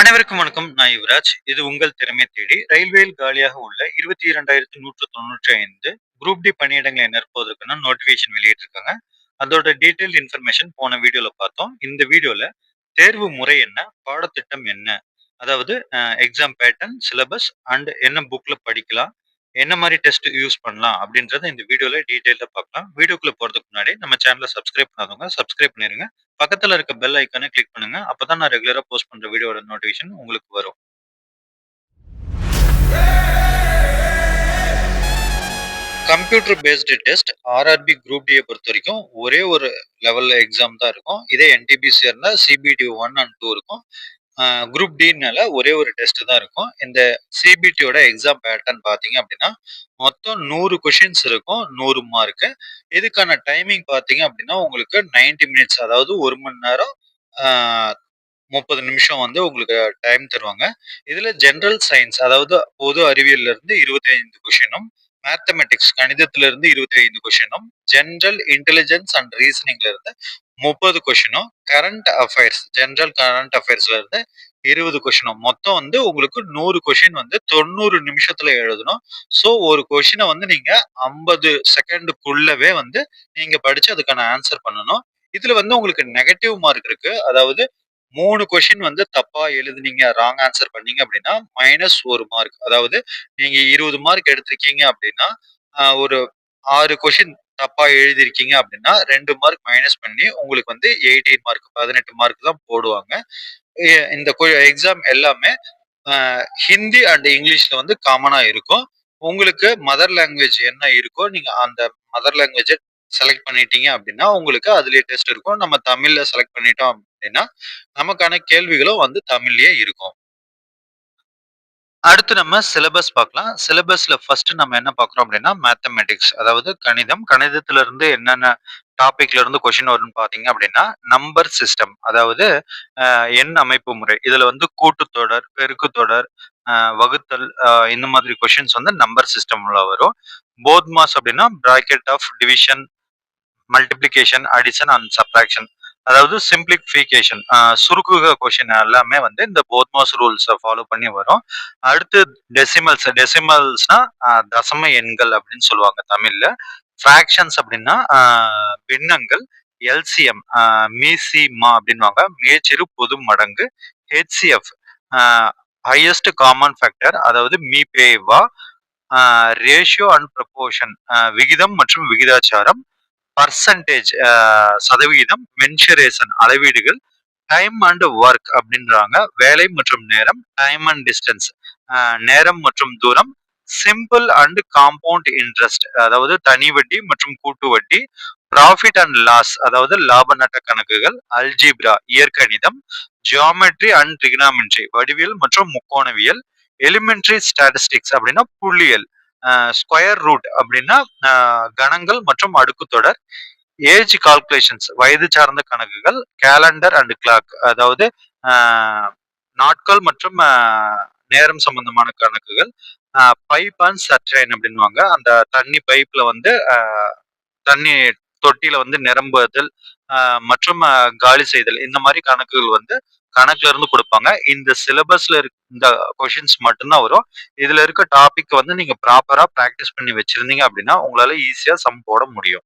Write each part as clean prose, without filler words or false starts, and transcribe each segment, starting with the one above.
அனைவருக்கும் வணக்கம். நான் யுவராஜ். இது உங்கள் திறமை தேடி ரயில்வேயில் காலியாக உள்ள 22,195 குரூப் டி பணியிடங்களை நிரப்புவதற்கான நோட்டிஃபிகேஷன் வெளியிட்டிருக்காங்க. அதோட டீட்டெயில் இன்ஃபர்மேஷன் போன வீடியோல பார்த்தோம். இந்த வீடியோல தேர்வு முறை என்ன? பாடத்திட்டம் என்ன? அதாவது எக்ஸாம் பேட்டர்ன், சிலபஸ் அண்ட் என்ன புக்ல படிக்கலாம்? என்ன மாரி டெஸ்ட் யூஸ் பண்ணலாம்? அப்படின்றத இந்த வீடியோல டீட்டெயில்டா பார்க்கலாம். வீடியோக்குள்ள போறதுக்கு முன்னாடி நம்ம சேனல சப்ஸ்கிரைப் பண்ணாதவங்க சப்ஸ்கிரைப் பண்ணிருங்க. பக்கத்துல இருக்க பெல் ஐகானை கிளிக் பண்ணுங்க. அப்பதான் நான் ரெகுலரா போஸ்ட் பண்ற வீடியோட நோட்டிஃபிகேஷன் உங்களுக்கு வரும். Computer based test RRB group டியை பொறுத்த வரைக்கும் ஒரே ஒரு லெவல்ல எக்ஸாம் தான் இருக்கும். இதே என்டிபிசி இருந்தா சிபிடி 1 அண்ட் 2 இருக்கும். குரூப் டினால ஒரே ஒரு டெஸ்ட் தான் இருக்கும். இந்த சிபிடியோட எக்ஸாம் பேட்டர்ன் பார்த்தீங்க அப்படின்னா, மொத்தம் 100 கொஷின்ஸ் இருக்கும். 100 மார்க்கு. இதுக்கான டைமிங் பார்த்தீங்க அப்படின்னா, உங்களுக்கு 90 மினிட்ஸ் அதாவது 1 மணி நேரம் ஆ 30 நிமிஷம் வந்து உங்களுக்கு டைம் தருவாங்க. இதுல ஜெனரல் சயன்ஸ் அதாவது பொது அறிவியல்ல இருந்து 25 கொஸ்டினும், மேத்தமெட்டிக்ஸ் கணிதத்துல இருந்து 25 கொஸ்டினும், ஜெனரல் இன்டெலிஜென்ஸ் அண்ட் ரீசனிங்ல இருந்து 30 கொஸ்டினும், கரண்ட் அஃபேர்ஸ் ஜெனரல் கரண்ட் அஃபேர்ஸ்ல இருந்து 20 கொஸ்டினும் மொத்தம் வந்து உங்களுக்கு 100 கொஸ்டின் வந்து 90 நிமிஷத்துல எழுதணும். ஸோ ஒரு கொஸ்டினை வந்து நீங்க 50 செகண்டுக்குள்ளவே வந்து நீங்க படிச்சு அதுக்கான ஆன்சர் பண்ணணும். இதுல வந்து உங்களுக்கு நெகட்டிவ் மார்க் இருக்கு. அதாவது 3 கொஸ்டின் வந்து தப்பா எழுதுனீங்க, ராங் ஆன்சர் பண்ணீங்க அப்படின்னா, -1 மார்க். அதாவது நீங்க 20 மார்க் எடுத்திருக்கீங்க அப்படின்னா, ஒரு 6 கொஸ்டின் தப்பா எழுதியிருக்கீங்க அப்படின்னா, 2 மார்க் மைனஸ் பண்ணி உங்களுக்கு வந்து 18 மார்க் 18 மார்க் தான் போடுவாங்க. இந்த எக்ஸாம் எல்லாமே ஹிந்தி அண்ட் இங்கிலீஷ்ல வந்து காமனா இருக்கும். உங்களுக்கு மதர் லாங்குவேஜ் என்ன இருக்கோ, நீங்க அந்த மதர் லாங்குவேஜ செலக்ட் பண்ணிட்டீங்க அப்படின்னா, உங்களுக்கு அதிலேயே டெஸ்ட் இருக்கும். நம்ம தமிழ்ல செலக்ட் பண்ணிட்டோம் அப்படின்னா, நமக்கான கேள்விகளும் வந்து தமிழ்லயே இருக்கும். அடுத்து நம்ம சிலபஸ் பார்க்கலாம். சிலபஸ்ல ஃபர்ஸ்ட் நம்ம என்ன பார்க்குறோம் அப்படின்னா, மேத்தமேட்டிக்ஸ் அதாவது கணிதம். கணிதத்துல இருந்து என்னென்ன டாபிக்ல இருந்து கொஸ்டின் வரும்னு பார்த்தீங்க அப்படின்னா, நம்பர் சிஸ்டம் அதாவது எண் அமைப்பு முறை. இதுல வந்து கூட்டுத்தொடர், பெருக்குத்தொடர், வகுத்தல் இந்த மாதிரி கொஸ்டின்ஸ் வந்து நம்பர் சிஸ்டம்ல வரும். போத் மாஸ் அப்படின்னா bracket of division, multiplication, addition and subtraction அதாவது சிம்பிளிஃபிகேஷன் சுருக்குக கொஸ்டின் எல்லாமே வந்து இந்த போத்மாஸ் ரூல்ஸை ஃபாலோ பண்ணி வரும். அடுத்து டெசிமல்ஸ். டெசிமல்ஸ்னா தசம எண்கள் அப்படின்னு சொல்லுவாங்க தமிழ்ல. ஃபிராக்ஷன்ஸ் அப்படின்னா பின்னங்கள். எல்சிஎம் மீசிமா அப்படின்வாங்க, மேச்சிறு பொது மடங்கு. ஹெச்சிஎஃப் ஹையஸ்ட் காமன் ஃபேக்டர் அதாவது மீபேவா. ரேஷியோ அண்ட் ப்ரப்போர்ஷன் விகிதம் மற்றும் விகிதாச்சாரம். பர்சன்டேஜ் சதவிகிதம். மென்சுரேஷன் அளவீடுகள். டைம் அண்ட் ஒர்க் அப்படின்றாங்க, வேலை மற்றும் நேரம். டைம் அண்ட் டிஸ்டன்ஸ் நேரம் மற்றும் தூரம். சிம்பிள் அண்ட் காம்பவுண்ட் இன்ட்ரெஸ்ட் அதாவது தனி வட்டி மற்றும் கூட்டு வட்டி. ப்ராஃபிட் அண்ட் லாஸ் அதாவது லாப நட்ட கணக்குகள். அல்ஜிப்ரா இயற்கணிதம். ஜியாமெட்ரி அண்ட் ட்ரிகனாமெட்ரி வடிவியல் மற்றும் முக்கோணவியல். எலிமெண்ட்ரி ஸ்டாட்டிஸ்டிக்ஸ் அப்படின்னா புள்ளியல். ஸ்கொயர் ரூட் அப்படின்னா கணங்கள் மற்றும் அடுக்கு தொடர். ஏஜ் கால்குலேஷன்ஸ் வயது சார்ந்த கணக்குகள். கேலண்டர் அண்ட் கிளாக் அதாவது நாட்கள் மற்றும் நேரம் சம்பந்தமான கணக்குகள். பைப் அண்ட் சர்டைன் அப்படின்வாங்க, அந்த தண்ணி பைப்ல வந்து தண்ணி தொட்டியில வந்து நிரம்புதல் மற்றும் காலி செய்தல் இந்த மாதிரி கணக்குகள் வந்து கணக்குல இருந்து கொடுப்பாங்க. இந்த சிலபஸ்ல இந்த கொஷின்ஸ் மட்டும்தான் வரும். இதுல இருக்க டாபிக் வந்து நீங்க ப்ராப்பரா பிராக்டிஸ் பண்ணி வச்சிருந்தீங்க அப்படின்னா உங்களால ஈஸியா சம் போட முடியும்.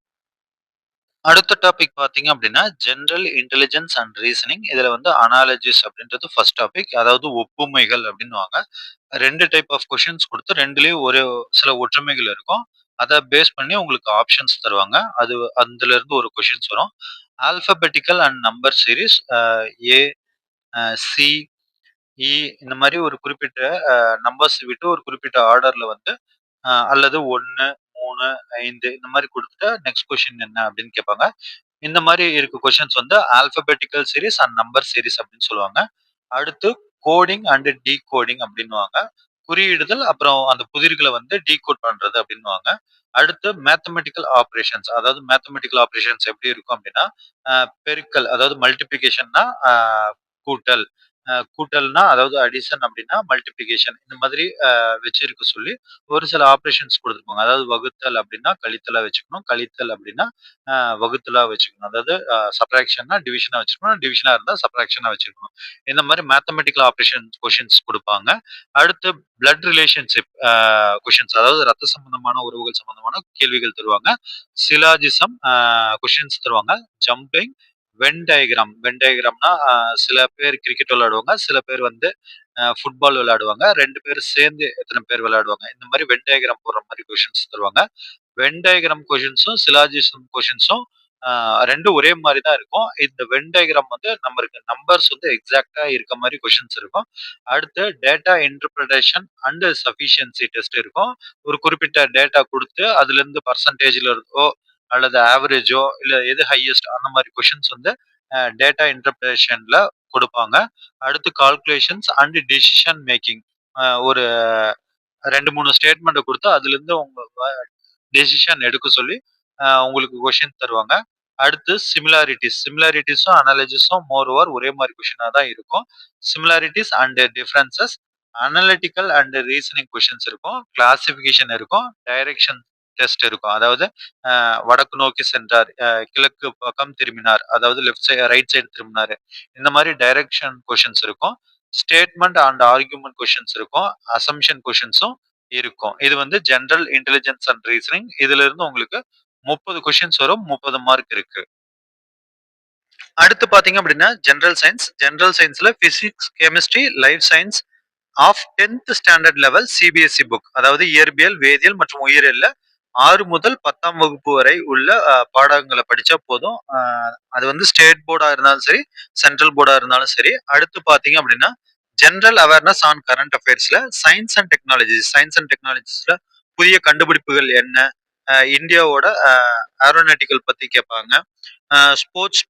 அடுத்த டாபிக் பார்த்தீங்க அப்படின்னா, ஜெனரல் இன்டெலிஜென்ஸ் அண்ட் ரீசனிங். இதுல வந்து அனாலஜிஸ் அப்படின்றது ஃபர்ஸ்ட் டாபிக். அதாவது ஒப்புமைகள் அப்படின்னுவாங்க. 2 டைப் ஆஃப் கொஷின்ஸ் குடுத்து 2லயும் ஒரு சில ஒற்றுமைகள் இருக்கும். அத பேஸ் பண்ணி உங்களுக்கு ஆப்ஷன்ஸ் தருவாங்க. அதுல இருந்து ஒரு கொஷின்ஸ் வரும். Alphabetical and number series A, C, E இந்த மாரி ஒரு குறிப்பிட்ட நம்பர்ஸ் விட்டு ஒரு குறிப்பிட்ட ஆர்டர்ல வந்து அல்லது 1, 3, 5 இந்த மாரி குடுத்துட்டு நெக்ஸ்ட் கொஸ்டின் என்ன அப்படின்னு கேட்பாங்க. இந்த மாரி இருக்க கொஸ்டின்ஸ் வந்து alphabetical series and number series அப்படின்னு சொல்லுவாங்க. அடுத்து கோடிங் அண்ட் டீகோடிங் அப்படின்னுவாங்க. குறியிடுதல் அப்புறம் அந்த புதிர்களை வந்து டீகோட் பண்றது அப்படின்னுவாங்க. அடுத்து மேத்தமெட்டிக்கல் ஆப்பரேஷன்ஸ் அதாவது மேத்தமெட்டிக்கல் ஆப்பரேஷன்ஸ் எப்படி இருக்கும் அப்படின்னா பெருக்கல் அதாவது மல்டிபிளிகேஷன்னா கூட்டல், கூட்டல்னா அதாவது அடிஷன் அப்படின்னா மல்டிப்ளிகேஷன் இந்த மாதிரி வச்சிருக்க சொல்லி ஒரு சில ஆப்ரேஷன்ஸ் குடுத்துருப்பாங்க. அதாவது வகுத்தல் அப்படின்னா கழித்தலா வச்சுக்கணும். கழித்தல் அப்படின்னா வகுத்தலா வச்சுக்கணும். அதாவது சப்ட்ராக்ஷன்னா டிவிஷனா வச்சுக்கணும். டிவிஷனா இருந்தா சப்ட்ராக்ஷனா வச்சுக்கணும். இந்த மாரி மேத்தமேட்டிக்கல் ஆப்பரேஷன் கொஸ்டின்ஸ் குடுப்பாங்க. அடுத்து பிளட் ரிலேஷன்ஷிப் கொஸ்டின்ஸ் அதாவது ரத்த சம்பந்தமான உறவுகள் சம்பந்தமான கேள்விகள் தருவாங்க. சிலாஜிசம் கொஸ்டின்ஸ் தருவாங்க. ஜம்பிங், வென் டயகிராம்னா சில பேர் கிரிக்கெட் விளையாடுவாங்க. சில பேர் வந்து ஃபுட்பால் விளையாடுவாங்க. 2 பேர் சேர்ந்து எத்தன பேர் விளையாடுவாங்க. இந்த மாரி வென் டயகிராம் போடுற மாரி கொஸ்டின்ஸ் தருவாங்க. வென் டயகிராம் கொஸ்டின்ஸும், சிலாஜிசம் கொஸ்டின்ஸும் 2ம் ஒரே மாரி தான் இருக்கும். இந்த வென் டயகிராம் வந்து நம்மளுக்கு நம்பர்ஸ் வந்து எக்ஸாக்ட்டா இருக்க மாரி கொஸ்டின்ஸ் இருக்கும். அடுத்து data interpretation and sufficiency test இருக்கும். ஒரு குறிப்பிட்ட டேட்டா குடுத்து, அதுலருந்து பெர்சன்டேஜ்ல இருந்தோ, அல்லது ஆவரேஜோ, இல்ல எது ஹையஸ்ட் அந்த மாரி கொஸ்டின்ஸ் வந்து டேட்டா இன்டர்பிரேஷன்ல குடுப்பாங்க. அடுத்து கால்குலேஷன்ஸ் அண்ட் டிசிஷன் மேக்கிங். ஒரு 2, 3 ஸ்டேட்மெண்ட்ட குடுத்து, அதுலருந்து உங்க டெசிஷன் எடுக்க சொல்லி உங்களுக்கு கொஸ்டின் தருவாங்க. அடுத்து சிமிலாரிட்டீஸ். சிமிலாரிட்டீஸும், அனாலஜிஸும் மோர் ஓவர் ஒரே மாரி கொஸ்டினா தான் இருக்கும். Similarities and differences, analytical and reasoning questions இருக்கும். கிளாசிஃபிகேஷன் இருக்கும். டைரக்ஷன் டெஸ்ட் இருக்கும். அதாவது வடக்கு நோக்கி சென்றார், கிழக்கு பக்கம் திரும்பினார். அதாவது ரைட் சைடு திரும்பினாரு. இந்த மாரி டைரக்ஷன் கொஸ்டின்ஸ் இருக்கும். ஸ்டேட்மெண்ட் அண்ட் ஆர்குமென்ட் கொஸ்டின்ஸ் இருக்கும். அசம்ப்ஷன் கொஸ்டின்ஸும் இருக்கும். இது வந்து ஜெனரல் இன்டெலிஜென்ஸ் அண்ட் ரீசனிங். இதுல இருந்து உங்களுக்கு 30 கொஸ்டின்ஸ் வரும். 30 மார்க் இருக்கு. அடுத்து பார்த்தீங்க அப்படின்னா, ஜெனரல் சயன்ஸ். ஜெனரல் சயன்ஸ்ல physics, chemistry, life science of 10th standard level CBSE book. அதாவது இயற்பியல், வேதியியல் மற்றும் உயிரியல்ல 6 முதல் 10ஆம் வகுப்பு வரை உள்ள பாடங்கள படிச்சா போதும். அது வந்து ஸ்டேட் போர்டா இருந்தாலும் சரி, சென்ட்ரல் போர்டா இருந்தாலும் சரி. அடுத்து பார்த்தீங்க அப்படின்னா, ஜெனரல் அவேர்னஸ் ஆன் கரண்ட் அஃபேர்ஸ்ல science and technologies. Science and டெக்னாலஜிஸ்ல புதிய கண்டுபிடிப்புகள் என்ன? இந்தியாவோட ஏரோநாட்டிக்கல் பத்தி கேட்பாங்க. ஸ்போர்ட்ஸ்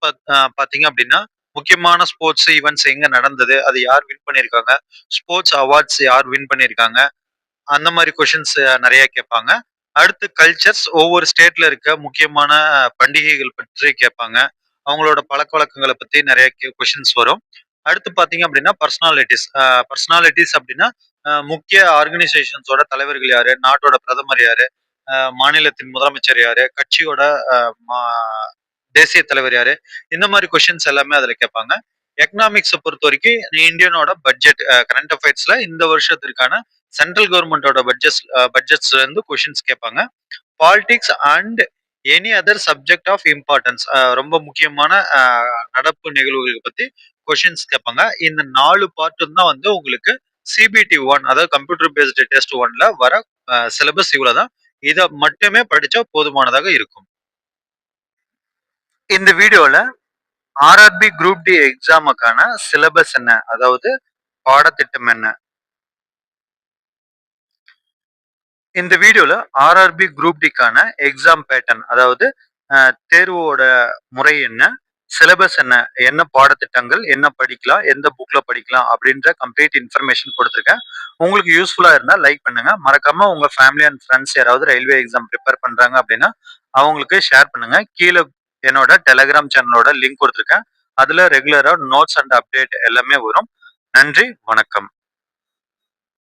பார்த்தீங்க அப்படின்னா, முக்கியமான ஸ்போர்ட்ஸ் ஈவென்ட்ஸ் எங்க நடந்தது? அது யார் வின் பண்ணியிருக்காங்க? ஸ்போர்ட்ஸ் அவார்ட்ஸ் யார் வின் பண்ணியிருக்காங்க? அந்த மாரி கொஸ்டின்ஸ் நெறைய கேட்பாங்க. அடுத்து கல்ச்சர்ஸ் ஒவ்வொரு ஸ்டேட்ல இருக்க முக்கியமான பண்டிகைகள் பற்றி கேட்பாங்க. அவங்களோட பழக்கவழக்கங்கள பத்தி நெறைய கொஸ்டின்ஸ் வரும். அடுத்து பார்த்தீங்க அப்படின்னா, பர்சனாலிட்டீஸ் அப்படின்னா, முக்கிய ஆர்கனைசேஷன்ஸோட தலைவர்கள் யாரு? நாட்டோட பிரதமர் யாரு? மாநிலத்தின் முதலமைச்சர் யாரு? கட்சியோட அ மா தேசிய தலைவர் யாரு? இந்த மாரி கொஸ்டின்ஸ் எல்லாமே அதுல கேட்பாங்க. எக்கனாமிக்ஸ பொறுத்தவரைக்கும் இந்தியனோட பட்ஜெட் கரண்ட் அஃபேர்ஸ்ல இந்த வருஷத்திற்கான சென்ட்ரல் கவர்மெண்டோட பட்ஜெட்ஸ்ல இருந்து கொஸ்டின்ஸ் கேட்பாங்க. Politics and any other subject of importance, ரொம்ப முக்கியமான நடப்பு நிகழ்வுகள் பத்தி கொஸ்டின்ஸ் கேட்பாங்க. இந்த 4 பார்ட்டும் தான் வந்து உங்களுக்கு சிபிடி 1 அதாவது கம்ப்யூட்டர் பேஸ்டு டெஸ்ட் 1ல வர சிலபஸ் இவ்வளவுதான். இத மட்டுமே படிச்சா போதுமானதாக இருக்கும். இந்த வீடியோல ஆர்ஆர்பி குரூப் டி எக்ஸாமுக்கான சிலபஸ் என்ன? அதாவது பாடத்திட்டம் என்ன? இந்த வீடியோல ஆர்ஆர்பி குரூப் டிக்கான எக்ஸாம் பேட்டர்ன் அதாவது தேர்வோட முறை என்ன? சிலபஸ் என்ன? என்ன பாடத்திட்டங்கள்? என்ன படிக்கலாம்? எந்த புக்ல படிக்கலாம்? அப்படின்ற கம்ப்ளீட் இன்ஃபர்மேஷன் குடுத்துருக்கேன். உங்களுக்கு யூஸ்ஃபுல்லா இருந்தா லைக் பண்ணுங்க. மறக்காம உங்க ஃபேமிலி அண்ட் ஃபிரெண்ட்ஸ் யாராவது ரயில்வே எக்ஸாம் பிரிப்பேர் பண்றாங்க அப்படின்னா, அவங்களுக்கு ஷேர் பண்ணுங்க. கீழ என்னோட டெலகிராம் சேனலோட லிங்க் குடுத்துருக்கேன். அதுல ரெகுலரா நோட்ஸ் அண்ட் அப்டேட் எல்லாமே வரும். நன்றி, வணக்கம்.